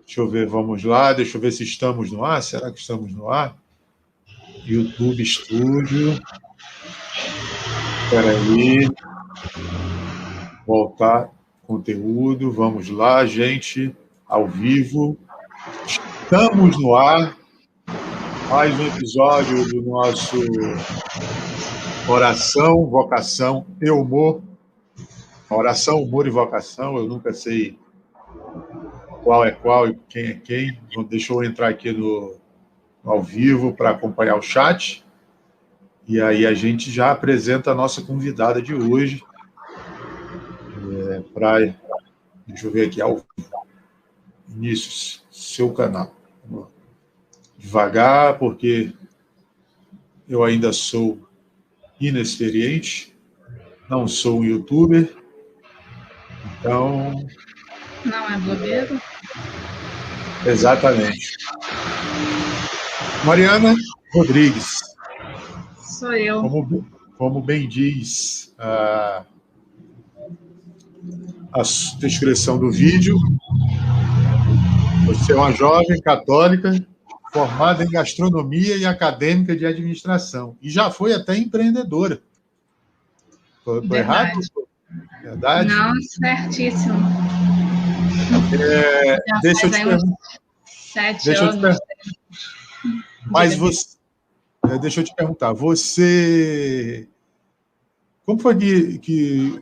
Deixa eu ver, vamos lá. Deixa eu ver se estamos no ar. Será que estamos no ar? YouTube Studio. Espera aí. Voltar conteúdo. Vamos lá, gente. Ao vivo. Estamos no ar. Mais um episódio do nosso Oração, Vocação e Humor. Oração, humor e vocação. Eu nunca sei qual é qual e quem é quem. Deixa eu entrar aqui no ao vivo para acompanhar o chat. E aí a gente já apresenta a nossa convidada de hoje. Deixa eu ver aqui, ao início, seu canal. Devagar, porque eu ainda sou inexperiente, não sou um youtuber, então... Não é blogueiro? Exatamente. Mariana Rodrigues. Sou eu. Como bem diz a descrição do vídeo, você é uma jovem católica formada em gastronomia e acadêmica de administração. E já foi até empreendedora. Estou errado? Verdade? Não, certíssimo. Deixa eu te perguntar. 7 anos. Mas você... Deixa eu te perguntar. Você... Como foi que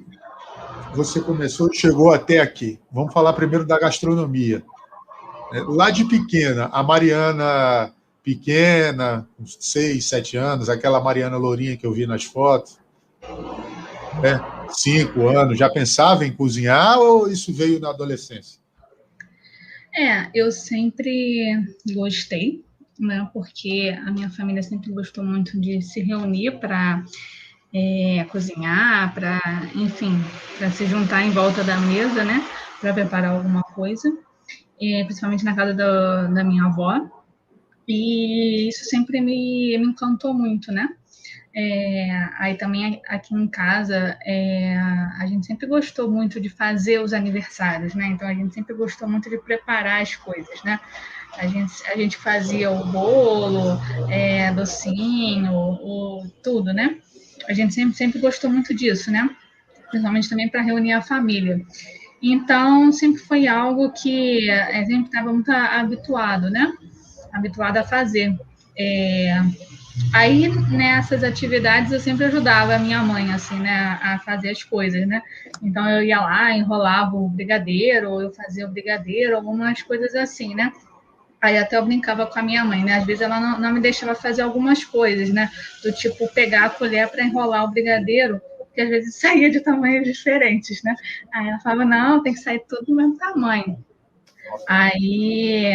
você começou e chegou até aqui? Vamos falar primeiro da gastronomia. Lá de pequena, a Mariana pequena, uns 6, 7 anos, aquela Mariana lourinha que eu vi nas fotos, 5 anos, já pensava em cozinhar ou isso veio na adolescência? Eu sempre gostei, né? Porque a minha família sempre gostou muito de se reunir para cozinhar, para se juntar em volta da mesa, né? Para preparar alguma coisa. Principalmente na casa da minha avó, e isso sempre me encantou muito, né? Aí também aqui em casa a gente sempre gostou muito de fazer os aniversários, né? Então a gente sempre gostou muito de preparar as coisas, né? A gente fazia o bolo, docinho, tudo, né? A gente sempre gostou muito disso, né? Principalmente também para reunir a família. Então, sempre foi algo que a gente estava muito habituado, né? Habituado a fazer. Aí, nessas atividades, eu sempre ajudava a minha mãe, assim, né? A fazer as coisas, né? Então, eu ia lá, enrolava o brigadeiro, ou eu fazia o brigadeiro, algumas coisas assim, né? Aí até eu brincava com a minha mãe, né? Às vezes ela não me deixava fazer algumas coisas, né? Do tipo, pegar a colher para enrolar o brigadeiro, que às vezes saía de tamanhos diferentes, né? Aí ela falava, não, tem que sair tudo do mesmo tamanho. Aí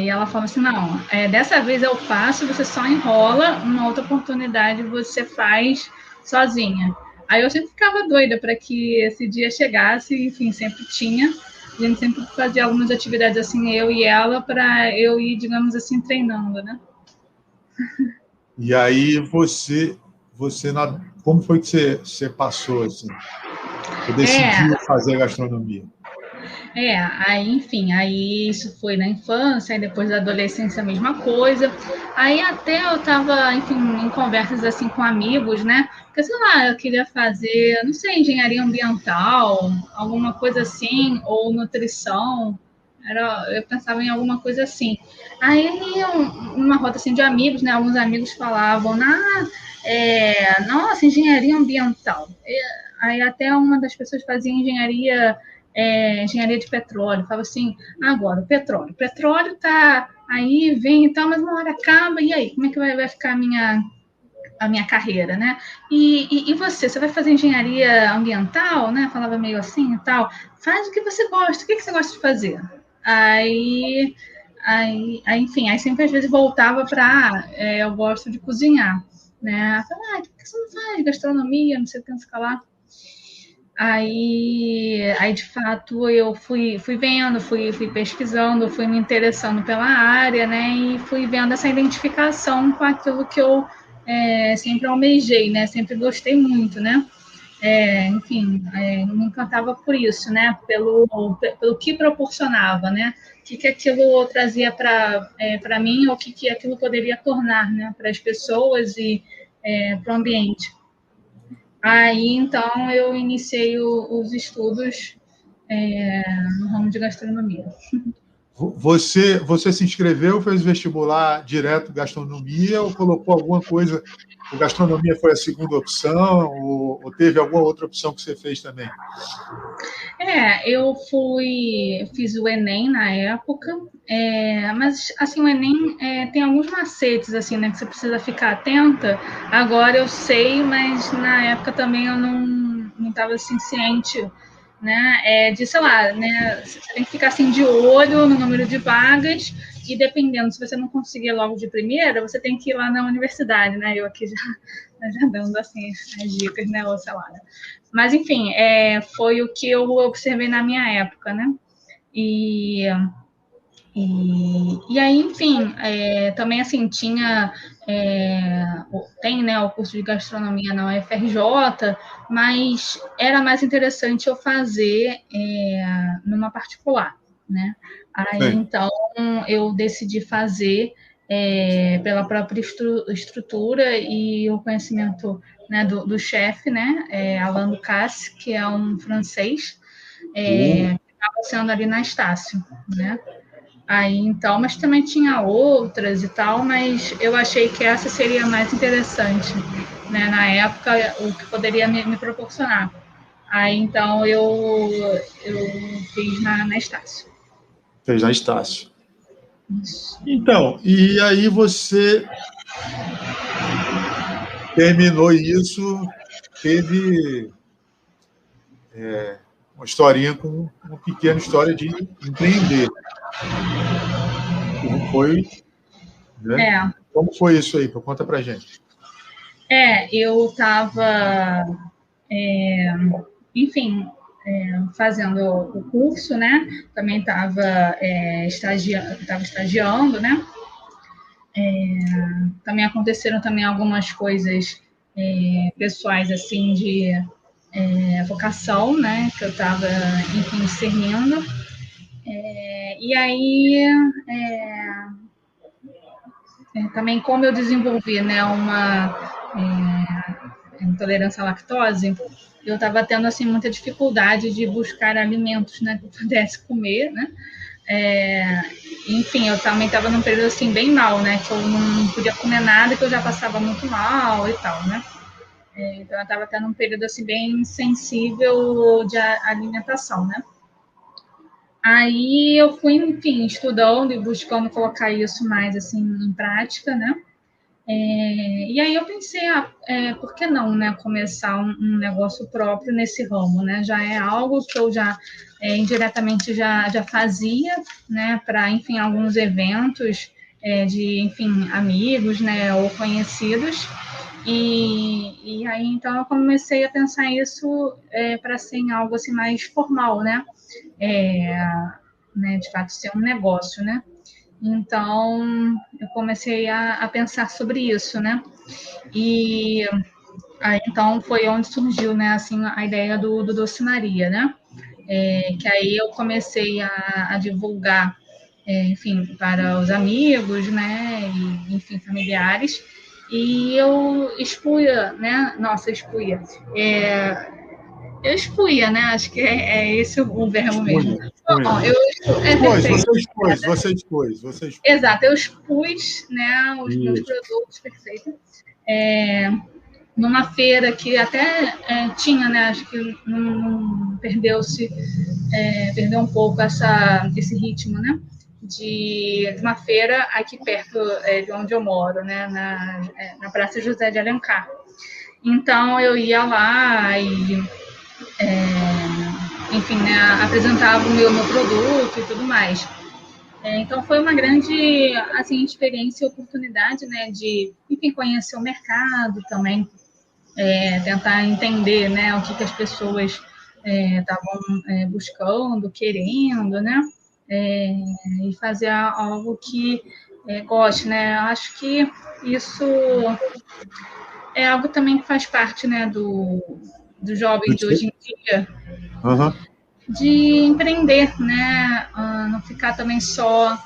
ela falava assim, não, dessa vez eu faço, você só enrola, uma outra oportunidade você faz sozinha. Aí eu sempre ficava doida para que esse dia chegasse, enfim, sempre tinha. A gente sempre fazia algumas atividades assim, eu e ela, para eu ir, digamos assim, treinando, né? E aí você como foi que você passou assim? Você decidiu fazer gastronomia? Aí, enfim, aí isso foi na infância, aí depois da adolescência a mesma coisa. Aí até eu tava, enfim, em conversas assim com amigos, né? Porque, sei lá, eu queria fazer, não sei, engenharia ambiental, alguma coisa assim, ou nutrição. Eu pensava em alguma coisa assim. Aí, uma roda assim de amigos, né? Alguns amigos falavam, nossa, engenharia ambiental. Aí até uma das pessoas fazia engenharia de petróleo. Falava assim, agora, o petróleo tá aí, vem e tal, mas uma hora acaba, e aí, como é que vai ficar a minha carreira, né? E você vai fazer engenharia ambiental, né? Falava meio assim e tal. Faz o que você gosta, o que você gosta de fazer? Aí enfim, aí sempre às vezes voltava para eu gosto de cozinhar, né? Falava, por que você não faz gastronomia, não sei o que, não sei o que lá. Aí de fato, eu fui vendo, fui pesquisando, fui me interessando pela área, né? E fui vendo essa identificação com aquilo que eu sempre almejei, né? Sempre gostei muito, né? enfim, me encantava por isso, né? Pelo que proporcionava, né? O que aquilo trazia para mim, ou o que aquilo poderia tornar, né? Para as pessoas e para o ambiente. Aí, então, eu iniciei os estudos no ramo de gastronomia. Você se inscreveu, fez vestibular direto gastronomia ou colocou alguma coisa? O gastronomia foi a segunda opção ou teve alguma outra opção que você fez também? Eu fiz o Enem na época, mas assim o Enem tem alguns macetes assim, né, que você precisa ficar atenta. Agora eu sei, mas na época também eu não estava assim ciente, né, de sei lá, né, você tem que ficar assim de olho no número de vagas e dependendo se você não conseguir logo de primeira, você tem que ir lá na universidade, né? Eu aqui já dando assim as dicas, né, ou sei lá, né? Mas, enfim, foi o que eu observei na minha época, né? E aí, enfim, também, assim, tem, né, o curso de gastronomia na UFRJ, mas era mais interessante eu fazer numa particular, né? Aí, Sim. então, eu decidi fazer pela própria estrutura e o conhecimento, né, do chefe, né, Alain Ducasse, que é um francês, que estava sendo ali na Estácio, né? Aí, então, mas também tinha outras e tal, mas eu achei que essa seria mais interessante, né? Na época, o que poderia me proporcionar. Aí, então, eu fiz na Estácio. Fez na Estácio. Isso. Então, e aí você terminou isso, teve uma historinha com uma pequena história de empreender. Foi, né? Como foi isso aí? Conta pra gente. Eu estava, enfim, fazendo o curso, né? Também estava estagiando, né? Também aconteceram também algumas coisas pessoais, assim, de vocação, né? Que eu estava, enfim, discernindo. E aí, também como eu desenvolvi, né, uma intolerância à lactose, eu estava tendo, assim, muita dificuldade de buscar alimentos, né, que eu pudesse comer, né? Enfim, eu também estava num período assim bem mal, né? Que eu não podia comer nada, que eu já passava muito mal e tal, né? Então eu estava tendo um período assim bem sensível de alimentação, né? Aí eu fui, enfim, estudando e buscando colocar isso mais assim em prática, né? E aí eu pensei, por que não, né, começar um negócio próprio nesse ramo, né? Já é algo que eu já indiretamente já fazia, né, para, enfim, alguns eventos de, enfim, amigos, né, ou conhecidos. E aí então eu comecei a pensar isso para ser em algo assim mais formal, né? Né, de fato ser um negócio, né? Então, eu comecei a pensar sobre isso, né? E aí, então, foi onde surgiu, né, assim, a ideia do Docinaria, né? Que aí eu comecei a divulgar, enfim, para os amigos, né? E, enfim, familiares. E eu expuia, né? Nossa, expuia. Eu expuia, né? Acho que é esse o verbo mesmo. Bom, perfeito. Você expôs. Exato, eu expus, né, os meus Isso. produtos, perfeito. Numa feira que até tinha, né, acho que não perdeu um pouco esse ritmo, né, de uma feira aqui perto de onde eu moro, né, na Praça José de Alencar. Então eu ia lá e, enfim, né, apresentava o meu produto e tudo mais. Então foi uma grande assim, experiência e oportunidade, né, de, enfim, conhecer o mercado também, tentar entender, né, o que as pessoas estavam buscando, querendo, né, e fazer algo que goste, né. Acho que isso é algo também que faz parte, né, dos jovens de hoje em dia, Uhum. de empreender, né? Não ficar também só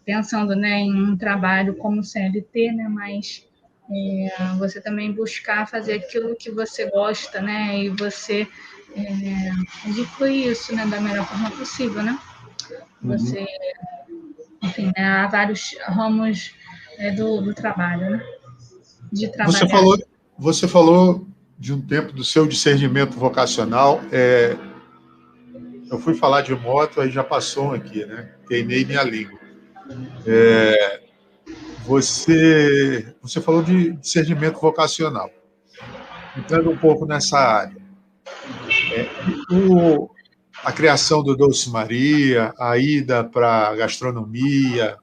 pensando, né, em um trabalho como CLT, né? Mas você também buscar fazer aquilo que você gosta, né? E você usufruir isso, né, da melhor forma possível, né? Uhum. Você, enfim, né, há vários ramos do trabalho, né? De Você trabalhar. falou, você falou de um tempo do seu discernimento vocacional. Eu fui falar de moto, aí já passou aqui, né? Queimei minha língua. Você falou de discernimento vocacional. Entrando um pouco nessa área. A criação do Doce Maria, a ida para a gastronomia,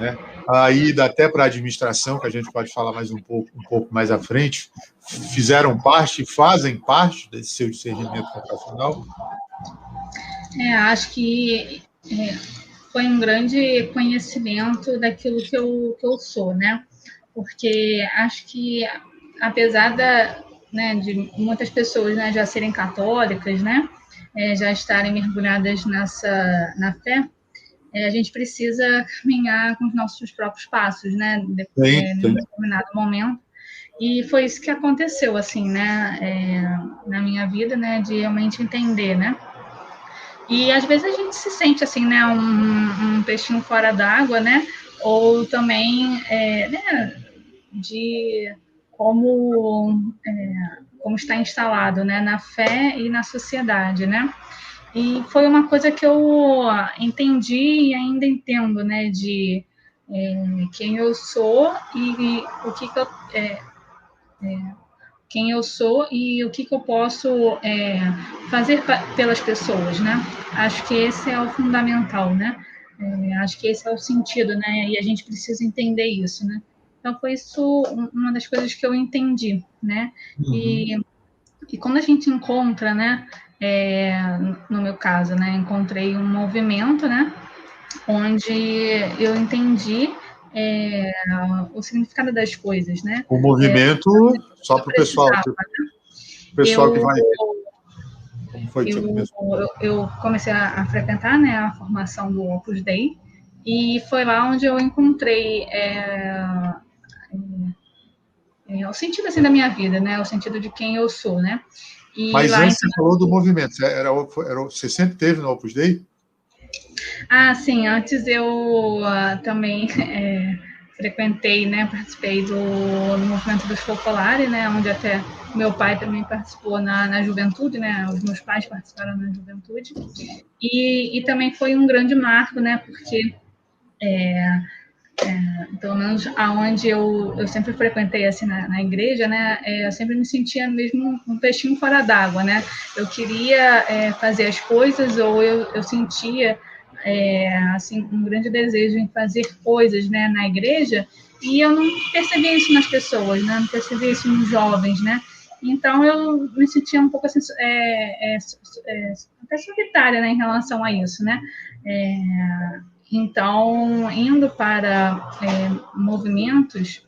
né? A ida até para a administração, que a gente pode falar mais um pouco mais à frente, fizeram parte, fazem parte desse seu discernimento vocacional? Acho que foi um grande conhecimento daquilo que eu sou, né? Porque acho que, apesar né, de muitas pessoas, né, já serem católicas, né, já estarem mergulhadas na fé, a gente precisa caminhar com os nossos próprios passos, né, em Tem. determinado momento. E foi isso que aconteceu, assim, né, na minha vida, né, de realmente entender, né. E às vezes a gente se sente assim, né, um peixinho fora d'água, né, ou também, né, de como como está instalado, né, na fé e na sociedade, né. E foi uma coisa que eu entendi e ainda entendo, né, de quem eu sou e o que eu quem eu sou e o que eu posso fazer pelas pessoas, né? Acho que esse é o fundamental, né? Acho que esse é o sentido, né? E a gente precisa entender isso, né? Então foi isso uma das coisas que eu entendi, né? Uhum. E quando a gente encontra, né? No meu caso, né? Encontrei um movimento, né? Onde eu entendi o significado das coisas, né? O movimento, só Eu para o precisava. pessoal que Eu vai. Como foi que você eu, começou? eu comecei a frequentar, né, a formação do Opus Dei e foi lá onde eu encontrei o sentido assim da minha vida, né, o sentido de quem eu sou, né. E Mas lá antes então, você falou do movimento. Você sempre teve no Opus Dei? sim, antes eu também frequentei, né, participei do movimento dos Focolare, né, onde até meu pai também participou na juventude, né, os meus pais participaram na juventude. E também foi um grande marco, né, porque pelo menos aonde eu sempre frequentei assim na igreja, né, eu sempre me sentia mesmo um peixinho fora d'água, né. Eu queria fazer as coisas ou eu sentia assim um grande desejo em fazer coisas, né, na igreja e eu não percebia isso nas pessoas, né, não percebia isso nos jovens, né. Então eu me sentia um pouco assim até solitária, né, em relação a isso, né. Então, indo para movimentos,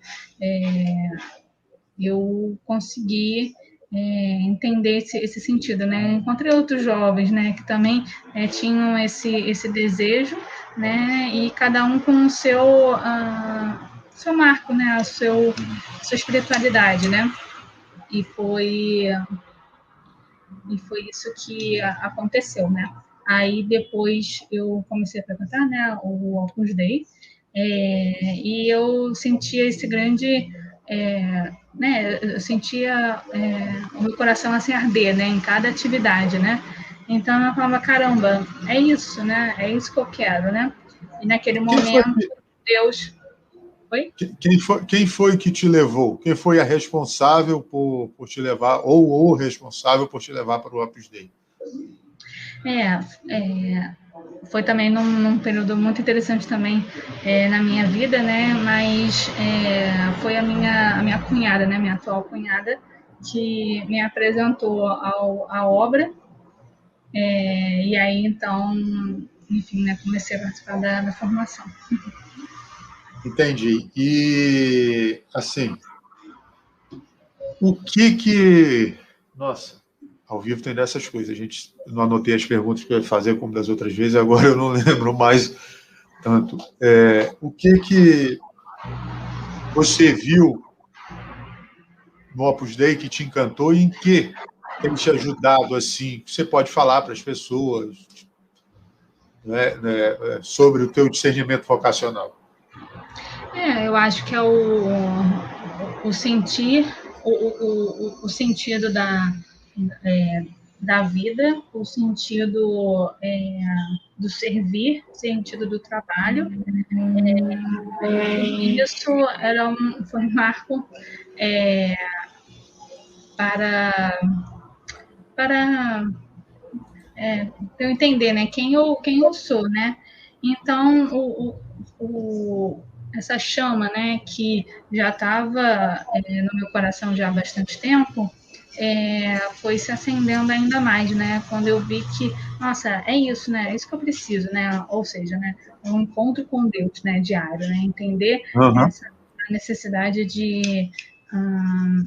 eu consegui entender esse sentido, né? Encontrei outros jovens, né, que também tinham esse desejo, né? E cada um com o seu marco, né? A sua espiritualidade, né? E foi e foi isso que aconteceu, né? Aí depois eu comecei a frequentar, né, o Opus Dei, e eu sentia esse grande, né, eu sentia o meu coração assim arder, né, em cada atividade, né. Então eu falava, caramba, é isso, né, é isso que eu quero, né. E naquele Quem foi momento, Deus... Oi? quem foi que te levou? Quem foi a responsável por te levar, ou o responsável por te levar para o Opus Dei? É, foi também num período muito interessante também na minha vida, né? Mas foi a minha cunhada, né? Minha atual cunhada, que me apresentou à obra. E aí, então, enfim, né? Comecei a participar da formação. Entendi. E, assim, O que... Nossa, ao vivo tem dessas coisas. A gente não anotei as perguntas que eu ia fazer como das outras vezes, agora eu não lembro mais tanto. O que você viu no Opus Dei que te encantou e em que tem te ajudado, assim, você pode falar para as pessoas, né, sobre o teu discernimento vocacional? Eu acho que é o sentir, o sentido da vida, o sentido do servir, o sentido do trabalho. E isso foi um marco para eu entender, né, quem eu sou, né? Então, essa chama, né, que já estava no meu coração já há bastante tempo, foi se acendendo ainda mais, né? Quando eu vi que, nossa, é isso, né? É isso que eu preciso, né? Ou seja, né, um encontro com Deus, né, diário, né? Entender essa necessidade de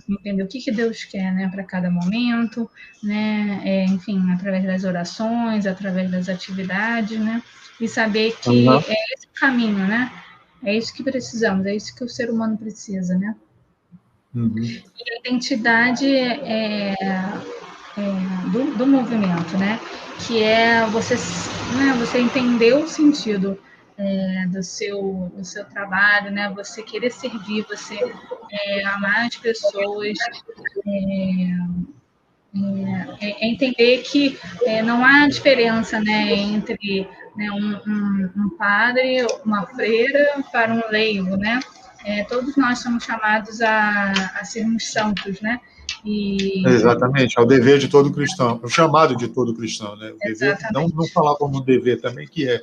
entender o que Deus quer, né, para cada momento, né, enfim, através das orações, através das atividades, né, e saber que é esse o caminho, né, é isso que precisamos, é isso que o ser humano precisa, né. E a identidade do movimento, né, que é você entender o sentido do seu trabalho, né, você querer servir, você amar as pessoas, entender que não há diferença, né, entre, né, um padre, uma freira para um leigo, né? Todos nós somos chamados a sermos santos, né? Exatamente, é o dever de todo cristão, é o chamado de todo cristão, né? O dever, não falar como um dever também, que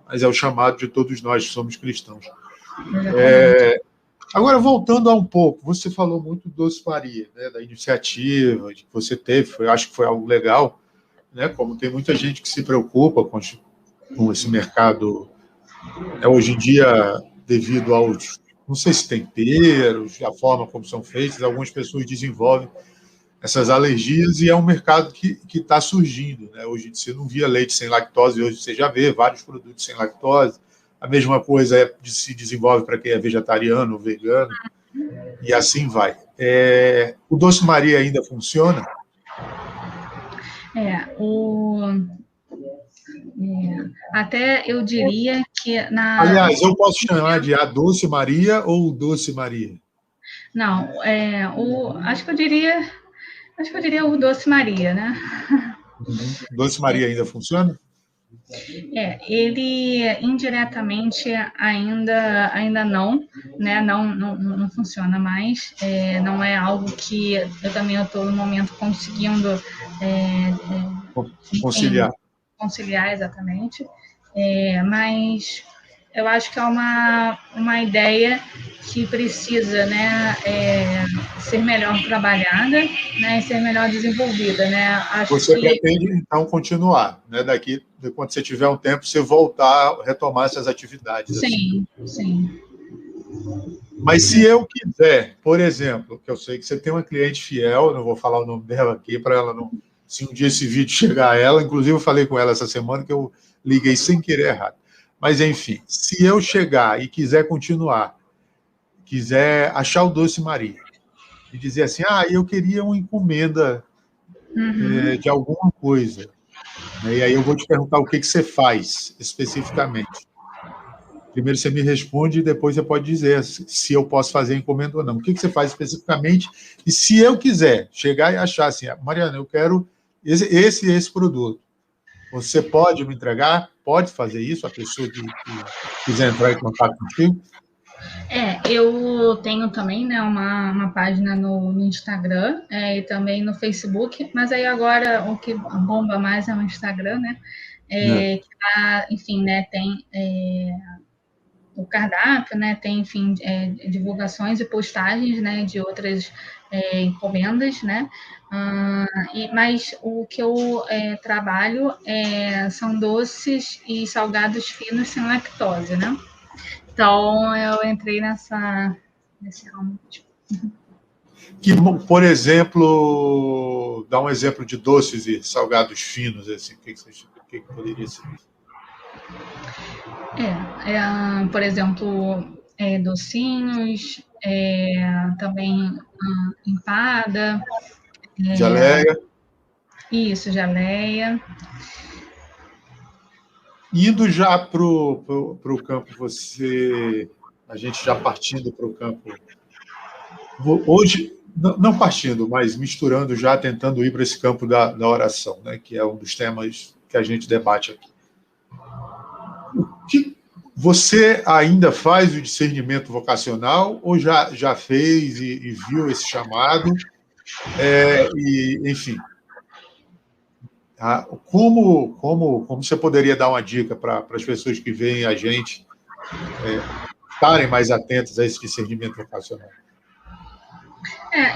mas é o chamado de todos nós que somos cristãos. Agora, voltando a um pouco, você falou muito do Doce Maria, né, da iniciativa que você teve, acho que foi algo legal, né, como tem muita gente que se preocupa com esse mercado, hoje em dia, devido aos, não sei se temperos, a forma como são feitos, algumas pessoas desenvolvem essas alergias e é um mercado que está surgindo, né? Hoje você não via leite sem lactose, hoje você já vê vários produtos sem lactose. A mesma coisa se desenvolve para quem é vegetariano ou vegano, e assim vai. O Doce Maria ainda funciona? Até eu diria que Aliás, eu posso chamar de a Doce Maria ou o Doce Maria? Não, acho que eu diria o Doce Maria, né? Doce Maria ainda funciona? Ele indiretamente ainda não, né? Não funciona mais. Não é algo que eu também estou no momento conseguindo conciliar exatamente. Mas eu acho que é uma ideia que precisa, né, ser melhor trabalhada, né, e ser melhor desenvolvida, né? Você pretende, então, continuar, né? Daqui, quando você tiver um tempo, você voltar, retomar essas atividades. Sim, assim. Sim. Mas se eu quiser, por exemplo, que eu sei que você tem uma cliente fiel, não vou falar o nome dela aqui, para ela não... Se um dia esse vídeo chegar a ela, inclusive eu falei com ela essa semana que eu liguei sem querer errado. Mas, enfim, se eu chegar e quiser continuar, quiser achar o Doce Maria, e dizer assim, eu queria uma encomenda de alguma coisa, e aí eu vou te perguntar o que você faz especificamente. Primeiro você me responde e depois você pode dizer se eu posso fazer a encomenda ou não. O que você faz especificamente? E se eu quiser chegar e achar assim, Mariana, eu quero esse produto, você pode me entregar? Pode fazer isso? A pessoa que quiser entrar em contato contigo? Eu tenho também, né, uma página no Instagram e também no Facebook, mas aí agora o que bomba mais é o Instagram, né? Que lá, enfim, né, tem o cardápio, né, tem, enfim, divulgações e postagens, né, de outras encomendas, né, mas o que eu trabalho são doces e salgados finos sem lactose, né? Então eu entrei nesse ramo. Que, por exemplo, dá um exemplo de doces e salgados finos, assim, o que poderia ser? Por exemplo, docinhos, também empada, Geleia. Isso, geleia. Indo já para o campo, a gente já partindo para o campo, hoje, não partindo, mas misturando já, tentando ir para esse campo da oração, né, que é um dos temas que a gente debate aqui. Você ainda faz o discernimento vocacional ou já fez e viu esse chamado? Enfim, como você poderia dar uma dica para as pessoas que veem a gente estarem mais atentas a esse discernimento vocacional?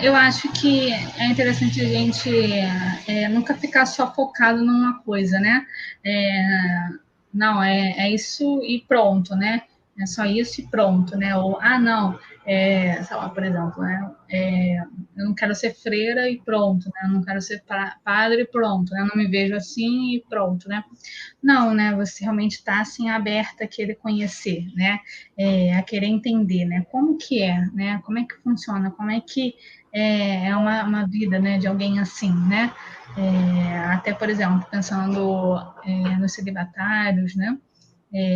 Eu acho que é interessante a gente nunca ficar só focado numa coisa, né? Não, é isso e pronto, né? É só isso e pronto, né? Ou, não, sei lá, por exemplo, né? Eu não quero ser freira e pronto, né? Eu não quero ser padre e pronto, né? Eu não me vejo assim e pronto, né? Não, né? Você realmente está, assim, aberta a querer conhecer, né? A querer entender, né? Como que é, né? Como é que funciona? Como é que é uma vida, né? De alguém assim, né? Até, por exemplo, pensando nos celibatários, né?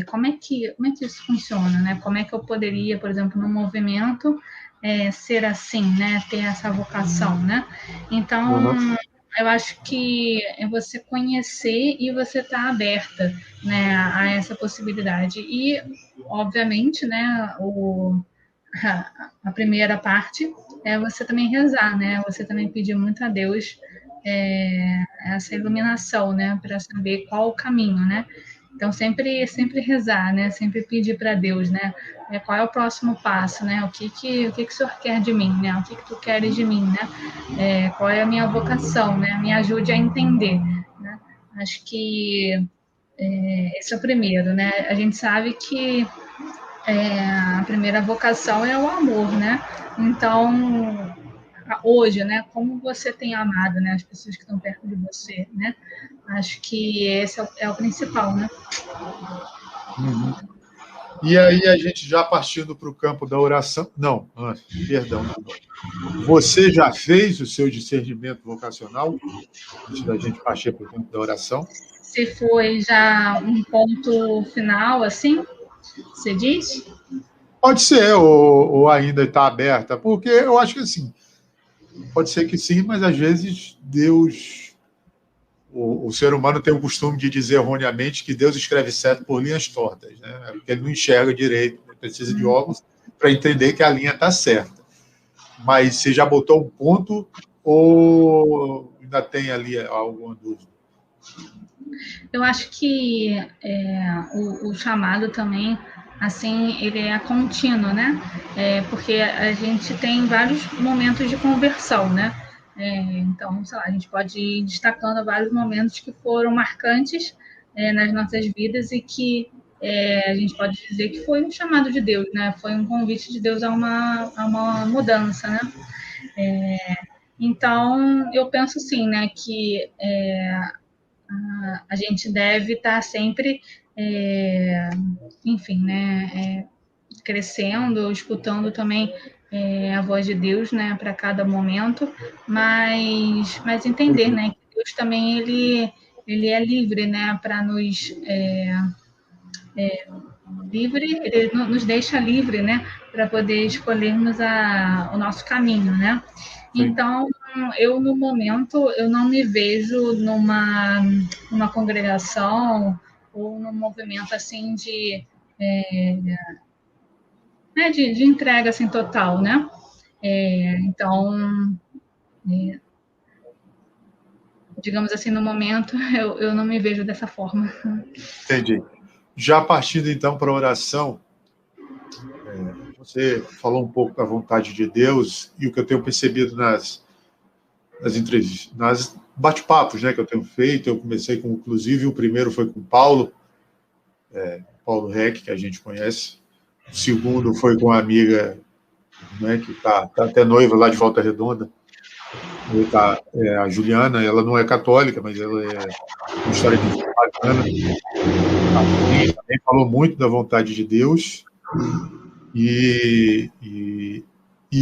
Como é que isso funciona, né? Como é que eu poderia, por exemplo, no movimento ser assim, né? Ter essa vocação, né? Então, eu acho que é você conhecer e você estar aberta, né, a essa possibilidade. E, obviamente, né, a primeira parte é você também rezar, né? Você também pedir muito a Deus essa iluminação, né, para saber qual o caminho, né? Então sempre rezar, né? Sempre pedir para Deus, né? Qual é o próximo passo, né? O que o Senhor quer de mim, né? O que tu queres de mim, né? Qual é a minha vocação, né? Me ajude a entender, né? Acho que esse é o primeiro, né? A gente sabe que a primeira vocação é o amor, né? Então hoje, né? Como você tem amado, né? As pessoas que estão perto de você, né? Acho que esse é o principal, né? E aí a gente já partindo para o campo da oração. Não, perdão. Você já fez o seu discernimento vocacional antes da gente partir para o campo da oração? Se foi já um ponto final, assim, você diz? Pode ser, ou ainda está aberta, porque eu acho que assim, pode ser que sim, mas às vezes Deus, o ser humano tem o costume de dizer erroneamente que Deus escreve certo por linhas tortas, né? Porque ele não enxerga direito, ele precisa de óculos para entender que a linha está certa. Mas você já botou um ponto ou ainda tem ali alguma dúvida? Eu acho que o chamado também, assim, ele é contínuo, né? Porque a gente tem vários momentos de conversão, né? Então, sei lá, a gente pode ir destacando vários momentos que foram marcantes nas nossas vidas e que a gente pode dizer que foi um chamado de Deus, né? Foi um convite de Deus a uma mudança, né? Então, eu penso assim, né, que a gente deve estar sempre, enfim, né, crescendo, escutando também a voz de Deus, né, para cada momento, mas entender, né, que Deus também ele é livre, né, para nos livre, ele nos deixa livre, né, para poder escolhermos o nosso caminho, né? Então, eu no momento eu não me vejo numa congregação ou num movimento assim de entrega assim total, né? Então, digamos assim, no momento eu não me vejo dessa forma. Entendi. Já partindo então para a oração, você falou um pouco da vontade de Deus e o que eu tenho percebido nas entrevistas, nas bate-papos, né, que eu tenho feito. Eu comecei com, inclusive, o primeiro foi com Paulo Reck, que a gente conhece. O segundo foi com a amiga né, que tá até noiva lá de Volta Redonda. A Juliana, ela não é católica, mas ela é uma história de vida bacana. Também falou muito da vontade de Deus. E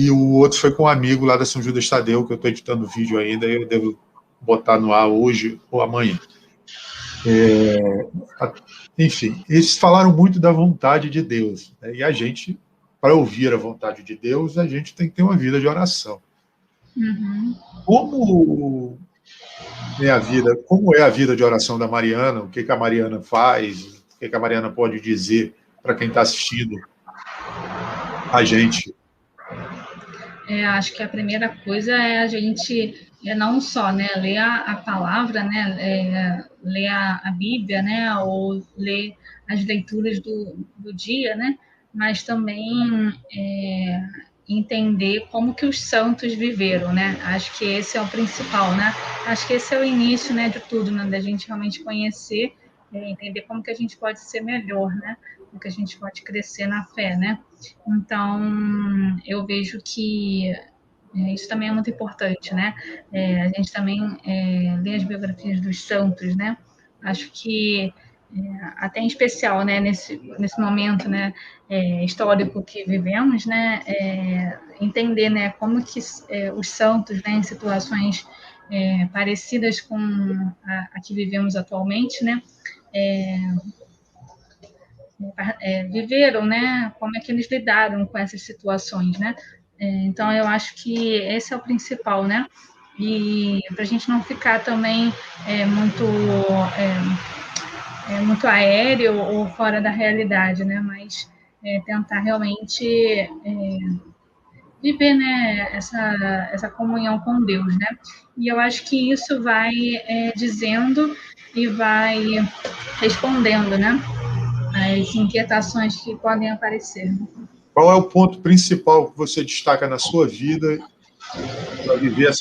o outro foi com um amigo lá da São Judas Tadeu, que eu estou editando o vídeo ainda, eu devo botar no ar hoje ou amanhã. Enfim, eles falaram muito da vontade de Deus, né? E a gente, para ouvir a vontade de Deus, a gente tem que ter uma vida de oração. Uhum. Como é a vida de oração da Mariana? O que a Mariana faz? O que a Mariana pode dizer para quem está assistindo a gente? Acho que a primeira coisa é a gente não só, né, ler a palavra, né, ler a Bíblia, né, ou ler as leituras do dia, né, mas também entender como que os santos viveram, né? Acho que esse é o principal, né? Acho que esse é o início, né, de tudo, né, da gente realmente conhecer, entender como que a gente pode ser melhor, né? Como que a gente pode crescer na fé, né? Então, eu vejo que isso também é muito importante, né? A gente também lê as biografias dos santos, né? Acho que até em especial, né, nesse momento, né, histórico que vivemos, né, entender, né, como que os santos, né, em situações parecidas com a que vivemos atualmente, né, viveram, né, como é que eles lidaram com essas situações, né? Então, eu acho que esse é o principal, né? E para a gente não ficar também muito aéreo ou fora da realidade, né? Mas tentar realmente viver, né, essa comunhão com Deus, né? E eu acho que isso vai dizendo e vai respondendo, né? As inquietações que podem aparecer. Qual é o ponto principal que você destaca na sua vida para viver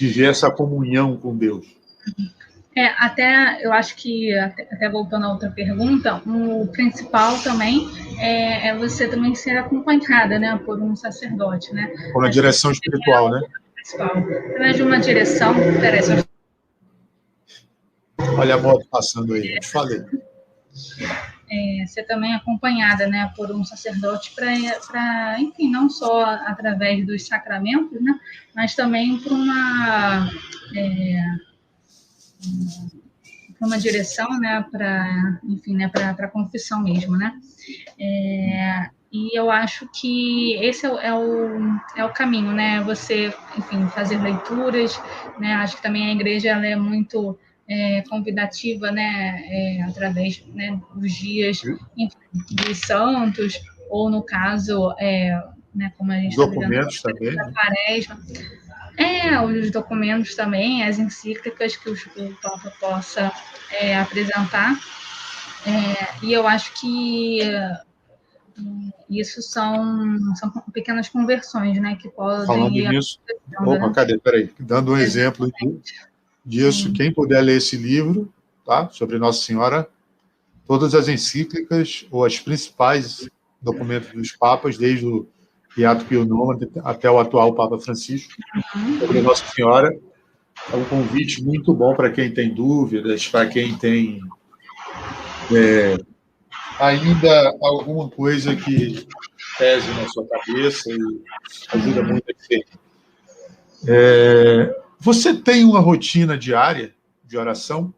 viver essa comunhão com Deus? Até eu acho que, até voltando a outra pergunta, o principal também você também ser acompanhada, né, por um sacerdote, né? Com a Acho que direção espiritual, né? principal. Através de uma direção, peraí, só... Olha a moto passando aí, eu te falei. Ser também acompanhada, né, por um sacerdote para, enfim, não só através dos sacramentos, né, mas também por uma direção, né, para, enfim, né, para a confissão mesmo, né. E eu acho que esse é o caminho, né? Você, enfim, fazer leituras, né? Acho que também a igreja ela é muito convidativa, né? Através, né, dos dias, enfim, dos santos, ou no caso, né, como a gente está vivendo Documentos também, da né? Quaresma. Os documentos também, as encíclicas que o Papa possa apresentar. E eu acho que isso são pequenas conversões, né, que podem Falando ir nisso, acontecendo, opa, né? cadê? Peraí, dando um exemplo disso, Sim. quem puder ler esse livro, tá? Sobre Nossa Senhora, todas as encíclicas ou as principais documentos dos papas, desde o Beato Pio IX até o atual Papa Francisco, sobre Nossa Senhora, é um convite muito bom para quem tem dúvidas, para quem tem ainda alguma coisa que pese na sua cabeça e ajuda muito a ser. Você tem uma rotina diária de oração?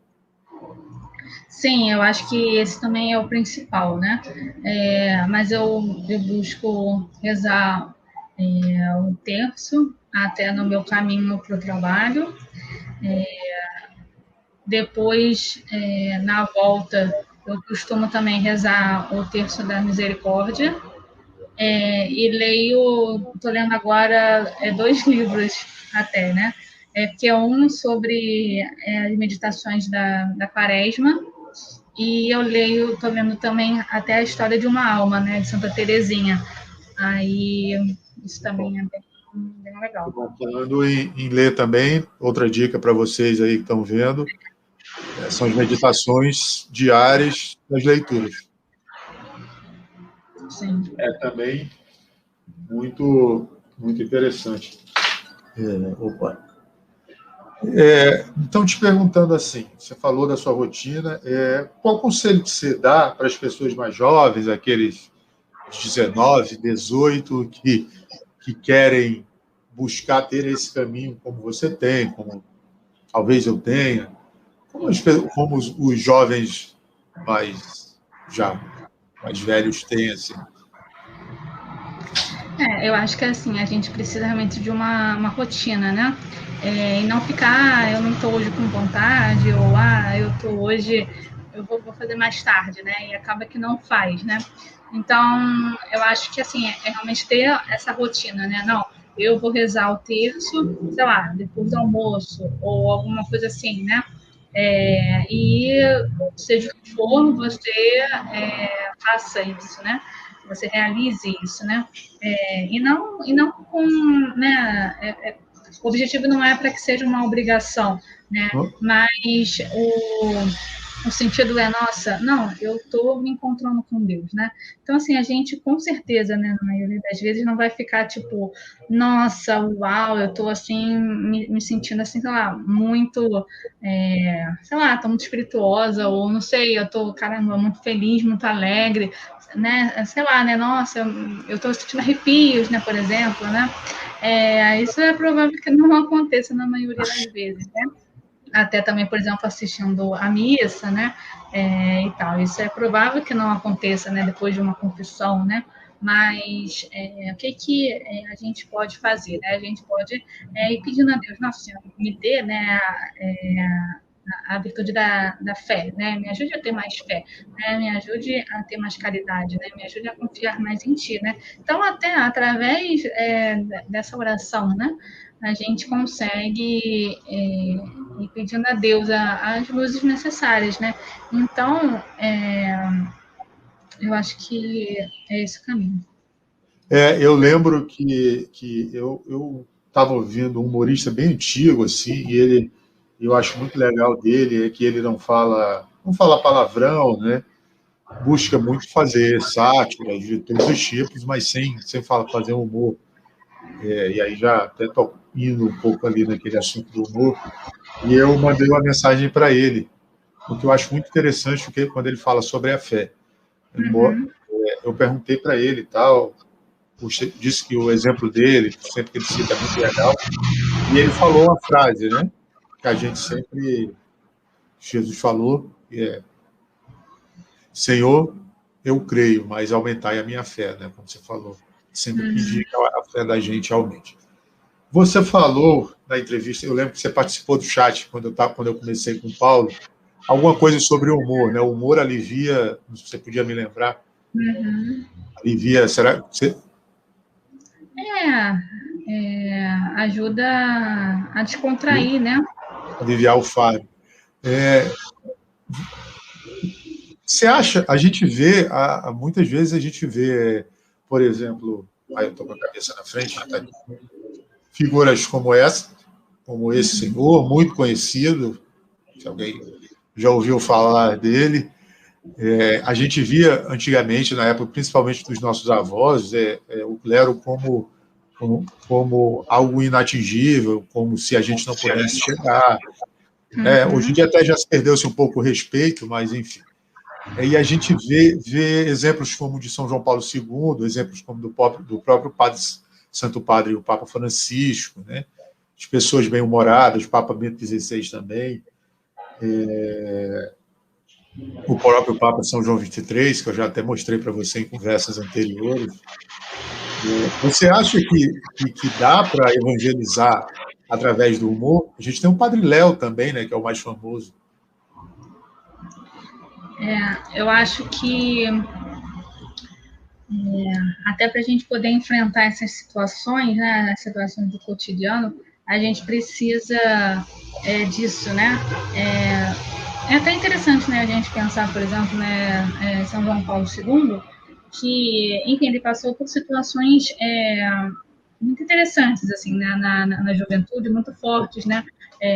Sim, eu acho que esse também é o principal, né? Mas eu busco rezar o terço até no meu caminho para o trabalho. Depois, na volta, eu costumo também rezar o terço da misericórdia. E leio, estou lendo agora 2 livros até, né? Porque é um sobre as meditações da Quaresma, e eu leio, estou lendo também até a história de uma alma, né, de Santa Teresinha. Aí isso também é bem legal. Falando em ler também, outra dica para vocês aí que estão vendo, são as meditações diárias das leituras. Sim. Também Muito, muito interessante. Opa. Então, te perguntando assim, você falou da sua rotina, qual conselho que você dá para as pessoas mais jovens, aqueles de 19, 18, que querem buscar ter esse caminho como você tem, como talvez eu tenha, como os jovens já mais velhos têm, assim? Eu acho que assim, a gente precisa realmente de uma rotina, né? E não ficar, eu não estou hoje com vontade, ou eu estou hoje, eu vou fazer mais tarde, né? E acaba que não faz, né? Então, eu acho que assim, é realmente ter essa rotina, né? Não, eu vou rezar o terço, sei lá, depois do almoço, ou alguma coisa assim, né? E seja o que for, você faça isso, né? Você realize isso, né? E não com, né? O objetivo não é para que seja uma obrigação, né? Mas o sentido é, nossa, não, eu estou me encontrando com Deus, né? Então, assim, a gente, com certeza, né, na maioria das vezes, não vai ficar tipo, nossa, uau, eu estou assim, me sentindo assim, sei lá, muito, sei lá, tô muito espirituosa, ou não sei, eu tô, caramba, muito feliz, muito alegre, né? Sei lá, né? Nossa, eu tô sentindo arrepios, né, por exemplo, né? Isso é provável que não aconteça na maioria das vezes, né? Até também, por exemplo, assistindo a missa, né? E tal. Isso é provável que não aconteça, né? Depois de uma confissão, né? Mas o que a gente pode fazer, né? A gente pode ir pedindo a Deus, nossa Senhora, me dê, né? A virtude da fé, né? Me ajude a ter mais fé, né? Me ajude a ter mais caridade, né? Me ajude a confiar mais em Ti, né? Então, até através dessa oração, né? A gente consegue ir pedindo a Deus as luzes necessárias, né? Então, eu acho que é esse o caminho. Eu lembro que eu estava ouvindo um humorista bem antigo, assim, e eu acho muito legal dele é que ele não fala palavrão, né? Busca muito fazer sátira de todos os tipos, mas sem fazer humor. E aí já até estou indo um pouco ali naquele assunto do humor, e eu mandei uma mensagem para ele, porque eu acho muito interessante quando ele fala sobre a fé. Eu perguntei para ele e tal, disse que o exemplo dele, sempre que ele cita, é muito legal, e ele falou uma frase, né, que a gente sempre, Jesus falou, que é: Senhor, eu creio, mas aumentai a minha fé, né, como você falou, sempre pedir que a fé da gente aumente. Você falou na entrevista, eu lembro que você participou do chat quando eu comecei com o Paulo, alguma coisa sobre o humor, né? O humor alivia, não sei se você podia me lembrar, alivia, será que você... Ajuda a descontrair, né? Aliviar o fardo. Você acha, a gente vê, muitas vezes a gente vê, por exemplo, eu estou com a cabeça na frente, tá, figuras como essa, como esse senhor, muito conhecido, se alguém já ouviu falar dele. A gente via antigamente, na época, principalmente dos nossos avós, o clero como algo inatingível, como se a gente não pudesse chegar. Hoje em dia até já se perdeu-se um pouco o respeito, mas enfim. E a gente vê exemplos como o de São João Paulo II, exemplos como do próprio Santo Padre, o Papa Francisco, né? De pessoas bem-humoradas, o Papa Bento XVI também, o próprio Papa São João XXIII, que eu já até mostrei para você em conversas anteriores. Você acha que dá para evangelizar através do humor? A gente tem o Padre Léo também, né, que é o mais famoso. Eu acho que até para a gente poder enfrentar essas situações, né, as situações do cotidiano, a gente precisa disso, né? É até interessante, né, a gente pensar, por exemplo, né, São João Paulo II, que, enfim, ele passou por situações muito interessantes, assim, né, na juventude, muito fortes, né,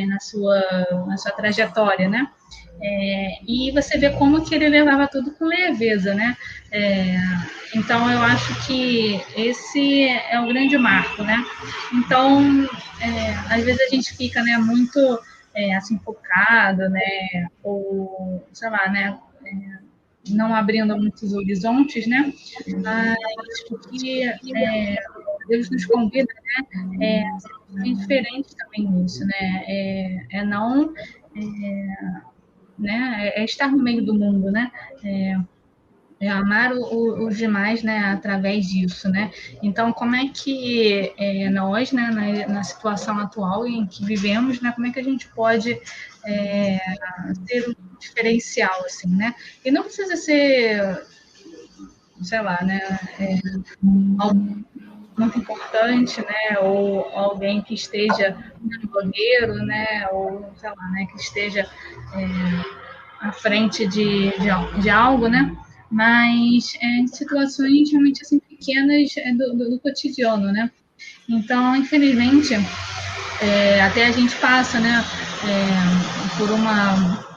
na sua trajetória, né? E você vê como que ele levava tudo com leveza, né? É, então, eu acho que esse é o grande marco, né? Então, às vezes a gente fica, né, muito assim, focado, né? Ou, sei lá, né? Não abrindo muitos horizontes, né? Mas o que Deus nos convida, né? A ser diferente também nisso, né? Não né? Estar no meio do mundo, né? Amar os demais, né? Através disso, né? Então, como é que nós, né? Na situação atual em que vivemos, né? Como é que a gente pode ter um diferencial, assim, né? E não precisa ser, sei lá, né? Algo muito importante, né? Ou alguém que esteja um blogueiro, né? Ou sei lá, né? Que esteja à frente de algo, né? Mas em situações realmente assim pequenas do cotidiano, né? Então, infelizmente, até a gente passa, né? Por uma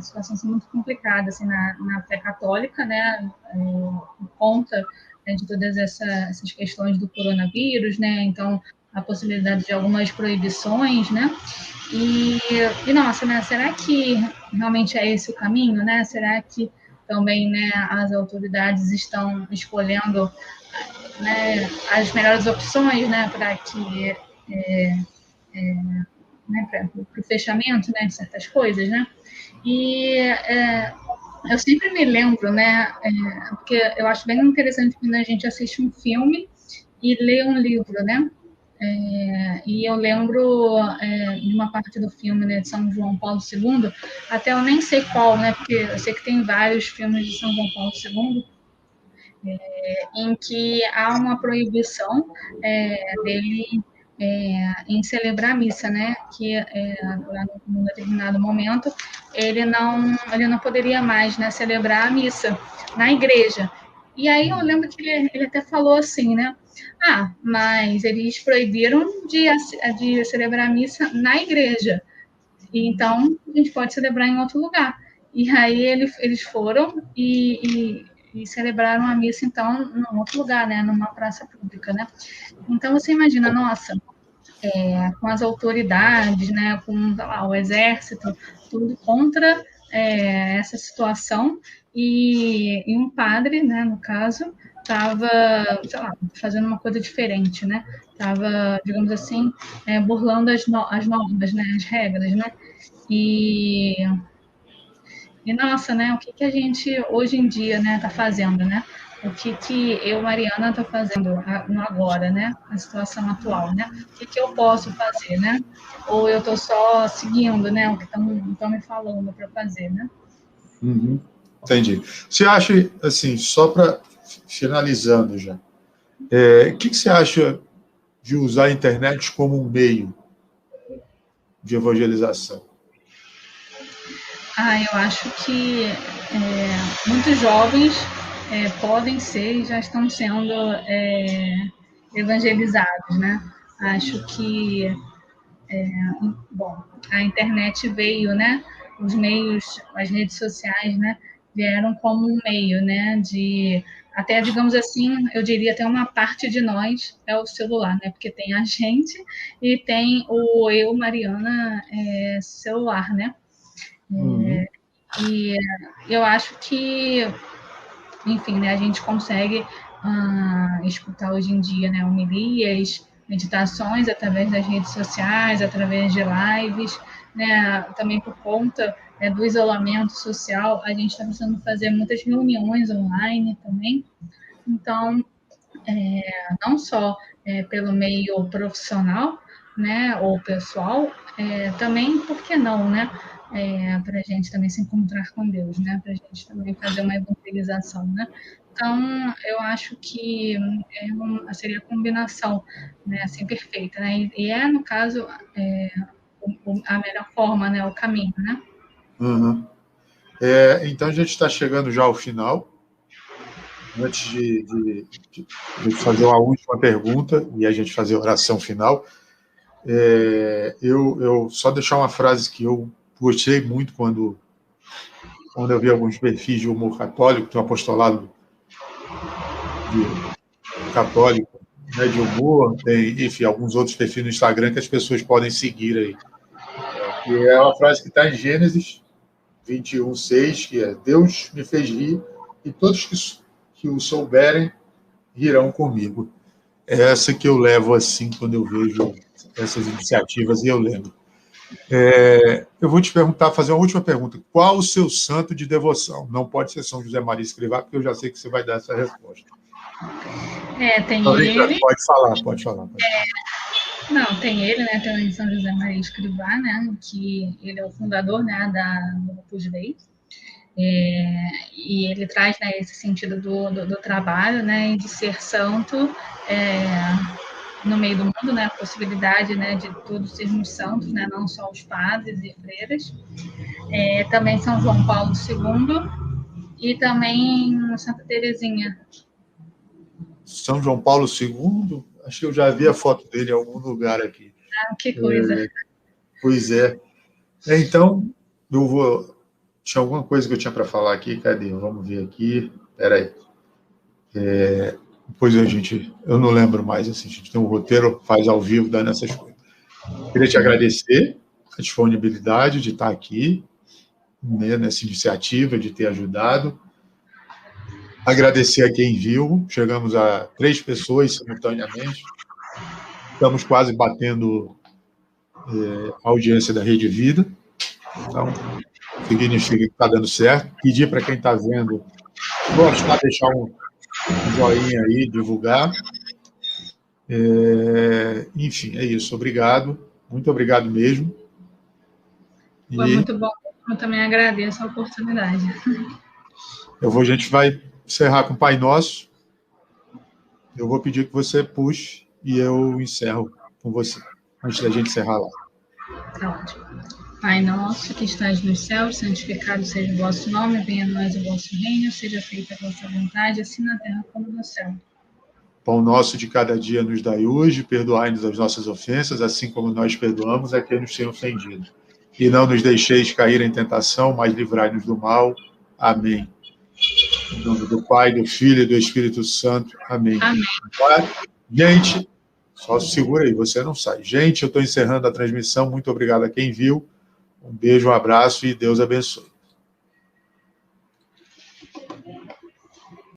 situação assim, muito complicada assim, na fé católica, né? Por conta de todas essas questões do coronavírus, né? Então, a possibilidade de algumas proibições, né? E, nossa, né? Será que realmente é esse o caminho, né? Será que também, né, as autoridades estão escolhendo, né, as melhores opções, né, para que né, para o fechamento, né, de certas coisas, né? E eu sempre me lembro, né, porque eu acho bem interessante quando a gente assiste um filme e lê um livro, né? E eu lembro de uma parte do filme, né, de São João Paulo II, até eu nem sei qual, né, porque eu sei que tem vários filmes de São João Paulo II, em que há uma proibição dele em celebrar a missa, né, que lá num determinado momento ele não poderia mais, né, celebrar a missa na igreja. E aí eu lembro que ele até falou assim, né? Ah, mas eles proibiram de celebrar a missa na igreja. E então a gente pode celebrar em outro lugar. E aí eles foram e celebraram a missa, então, em outro lugar, né? Numa praça pública, né? Então você imagina, nossa, com as autoridades, né? Com lá, o exército, tudo contra essa situação. E um padre, né, no caso, estava, sei lá, fazendo uma coisa diferente, né? Estava, digamos assim, burlando as normas, né? As regras, né? E, nossa, né? O que que a gente hoje em dia, né, tá fazendo, né? O que que eu, Mariana, tô fazendo no agora, né? Na situação atual, né? O que que eu posso fazer, né? Ou eu tô só seguindo, né? O que estão me falando para fazer, né? Uhum. Entendi. Você acha, assim, só para finalizando já, o que você acha de usar a internet como um meio de evangelização? Eu acho que muitos jovens podem ser e já estão sendo evangelizados, né? Acho que bom, a internet veio, né? Os meios, as redes sociais, né? Vieram como um meio, né? De até, digamos assim, eu diria até uma parte de nós é o celular, né? Porque tem a gente e tem o eu, Mariana, celular, né? Uhum. E eu acho que, enfim, né? A gente consegue escutar hoje em dia, né? Homilias, meditações através das redes sociais, através de lives, né? Também por conta do isolamento social, a gente está precisando fazer muitas reuniões online também. Então, não só pelo meio profissional, né, ou pessoal, também, por que não, né, para a gente também se encontrar com Deus, né, para a gente também fazer uma evangelização, né. Então, eu acho que seria a combinação, né, assim, perfeita, né, e no caso, a melhor forma, né, o caminho, né. Uhum. Então a gente está chegando já ao final. antes de fazer uma última pergunta e a gente fazer a oração final, eu só deixar uma frase que eu gostei muito quando eu vi alguns perfis de humor católico, do apostolado católico, né, de humor, tem, enfim, alguns outros perfis no Instagram que as pessoas podem seguir aí. E é uma frase que está em Gênesis 21:6, que é: Deus me fez rir e todos que o souberem rirão comigo. É essa que eu levo assim quando eu vejo essas iniciativas e eu lembro. Eu vou te perguntar, fazer uma última pergunta. Qual o seu santo de devoção? Não pode ser São José Maria Escrivá, porque eu já sei que você vai dar essa resposta. Tem ele. Pode falar. Não, tem ele, né? Tem o São José Maria Escrivá, né? Que ele é o fundador, né, do Opus Dei. E ele traz, né, esse sentido do trabalho, né, de ser santo no meio do mundo, né, a possibilidade, né, de todos sermos santos, né, não só os padres e freiras. Também São João Paulo II e também Santa Teresinha. São João Paulo II? Acho que eu já vi a foto dele em algum lugar aqui. Ah, que coisa. Pois é. Então, eu vou... Tinha alguma coisa que eu tinha para falar aqui, cadê? Vamos ver aqui. Espera aí. Depois eu não lembro mais, assim, a gente tem um roteiro, faz ao vivo, dando essas coisas. Queria te agradecer a disponibilidade de estar aqui, né, nessa iniciativa, de ter ajudado. Agradecer a quem viu, chegamos a 3 pessoas simultaneamente. Estamos quase batendo a audiência da Rede Vida. Então, significa que está dando certo. Pedir para quem está vendo gostar, deixar um joinha aí, divulgar. Enfim, é isso. Obrigado. Muito obrigado mesmo. Foi muito bom. Eu também agradeço a oportunidade. A gente vai encerrar com o Pai Nosso. Eu vou pedir que você puxe e eu encerro com você, antes da gente encerrar lá. Tá ótimo. Pai nosso, que estás nos céus, santificado seja o vosso nome, venha a nós o vosso reino, seja feita a vossa vontade, assim na terra como no céu. Pão nosso de cada dia nos dai hoje, perdoai-nos as nossas ofensas, assim como nós perdoamos a quem nos tem ofendido. E não nos deixeis cair em tentação, mas livrai-nos do mal. Amém. Em nome do Pai, do Filho e do Espírito Santo. Amém. Amém. Gente, só segura aí, você não sai. Gente, eu estou encerrando a transmissão. Muito obrigado a quem viu. Um beijo, um abraço e Deus abençoe.